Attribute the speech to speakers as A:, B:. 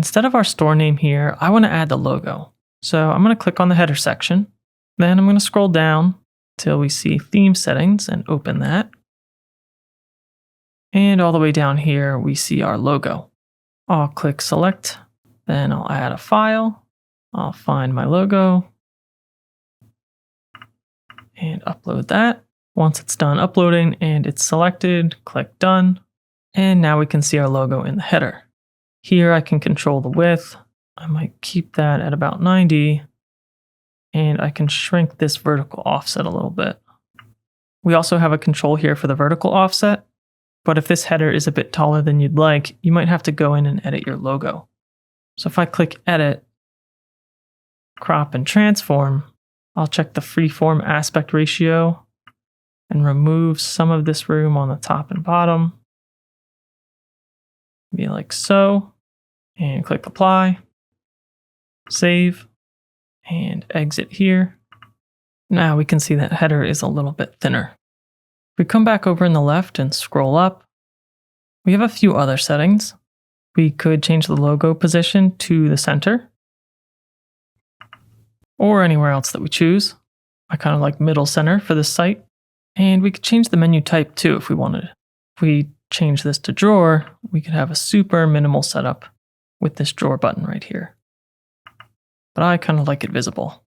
A: Instead of our store name here, I want to add the logo. So I'm going to click on the header section. Then I'm going to scroll down till we see theme settings and open that. And all the way down here, we see our logo. I'll click select, then I'll add a file. I'll find my logo and upload that. Once it's done uploading and it's selected, click done. And now we can see our logo in the header. Here I can control the width. I might keep that at about 90. And I can shrink this vertical offset a little bit. We also have a control here for the vertical offset. But if this header is a bit taller than you'd like, you might have to go in and edit your logo. So if I click edit, crop and transform, I'll check the freeform aspect ratio and remove some of this room on the top and bottom. Be like so, and click apply, save, and exit here. Now we can see that header is a little bit thinner. If we come back over in the left and scroll up, we have a few other settings. We could change the logo position to the center or anywhere else that we choose. I kind of like middle center for this site. And we could change the menu type too if we wanted. If we change this to drawer, we could have a super minimal setup with this drawer button right here. But I kind of like it visible.